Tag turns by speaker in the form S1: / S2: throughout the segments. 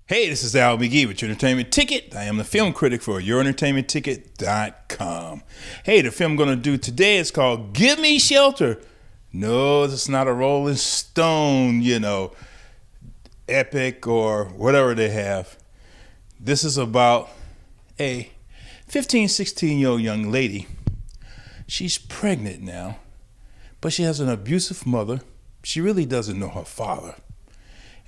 S1: Hey, this is Al McGhee with Your Entertainment Ticket. I am the film critic for YourEntertainmentTicket.com. Hey, the film I'm going to do today is called Gimme Shelter. No, it's not a Rolling Stone, epic or whatever they have. This is about a 15, 16-year-old young lady. She's pregnant now, but she has an abusive mother. She really doesn't know her father.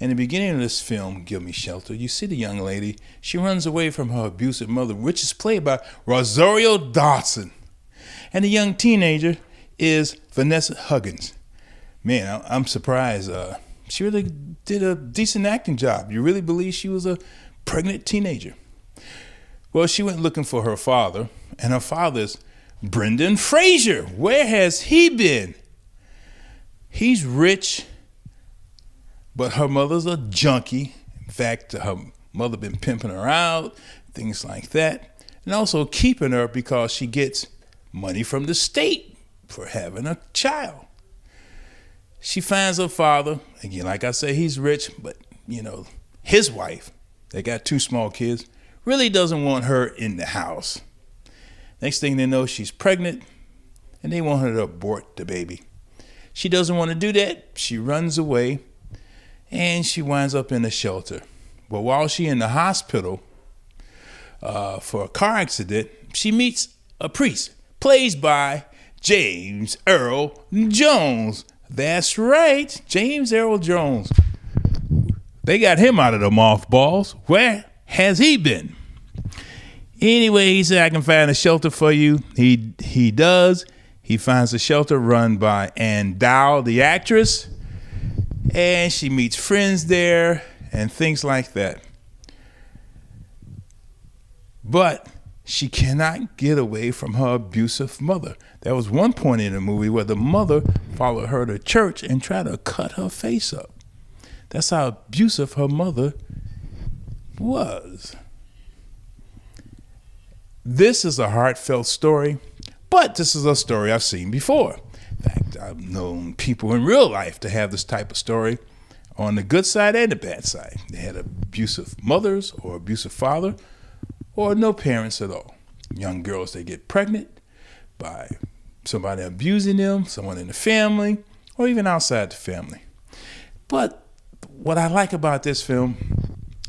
S1: In the beginning of this film, Gimme Shelter, you see the young lady. She runs away from her abusive mother, which is played by Rosario, Dawson. And the young teenager is Vanessa, Hudgens. Man, I'm surprised. She really did a decent acting job. You really believe she was a pregnant teenager? Well, she went looking for her father, and her father's Brendan Fraser. Where has he been? He's rich, but her mother's a junkie. In fact, her mother been pimping her out, things like that, and also keeping her because she gets money from the state for having a child. She finds her father. Again, like I say, he's rich, but his wife, they got 2 small kids, really doesn't want her in the house. Next thing they know, she's pregnant, and they want her to abort the baby. She doesn't want to do that. She runs away, and she winds up in a shelter. But while she's in the hospital for a car accident, she meets a priest, played by James Earl Jones. That's right, James Earl Jones. They got him out of the mothballs. Where has he been? Anyway, he said, I can find a shelter for you. He does. He finds a shelter run by Ann Dow, the actress, and she meets friends there and things like that. But she cannot get away from her abusive mother. There was one point in the movie where the mother followed her to church and tried to cut her face up. That's how abusive her mother was. This is a heartfelt story, but this is a story I've seen before. In fact, I've known people in real life to have this type of story on the good side and the bad side. They had abusive mothers or abusive father or no parents at all. Young girls, they get pregnant by somebody abusing them, someone in the family, or even outside the family. But what I like about this film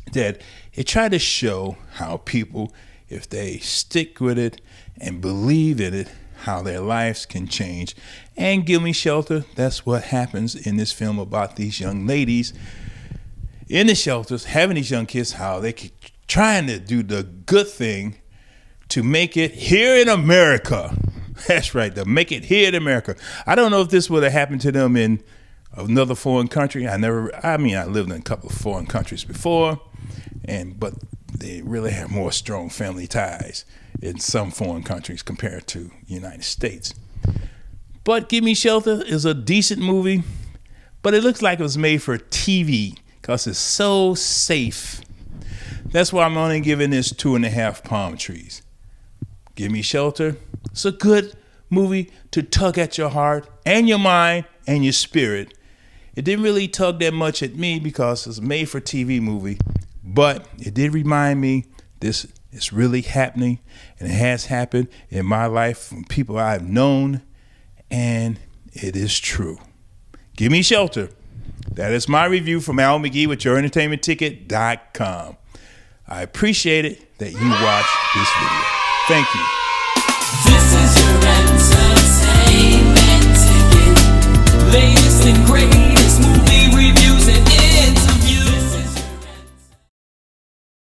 S1: is that it tried to show how people, if they stick with it and believe in it, how their lives can change. And Gimme Shelter, that's what happens in this film about these young ladies in the shelters, having these young kids, how they keep trying to do the good thing to make it here in America. That's right, to make it here in America. I don't know if this would have happened to them in another foreign country. I lived in a couple of foreign countries before, but they really have more strong family ties in some foreign countries compared to the United States. But Gimme Shelter is a decent movie, but it looks like it was made for TV because it's so safe. That's why I'm only giving this 2.5 palm trees. Gimme Shelter. It's a good movie to tug at your heart and your mind and your spirit. It didn't really tug that much at me because it's a made for TV movie, but it did remind me this is really happening, and it has happened in my life from people I've known, and it is true. Gimme Shelter. That is my review from Al McGhee with YourEntertainmentTicket.com. I appreciate it that you watched this video. Thank you.
S2: This is your entertainment ticket. Latest and greatest movie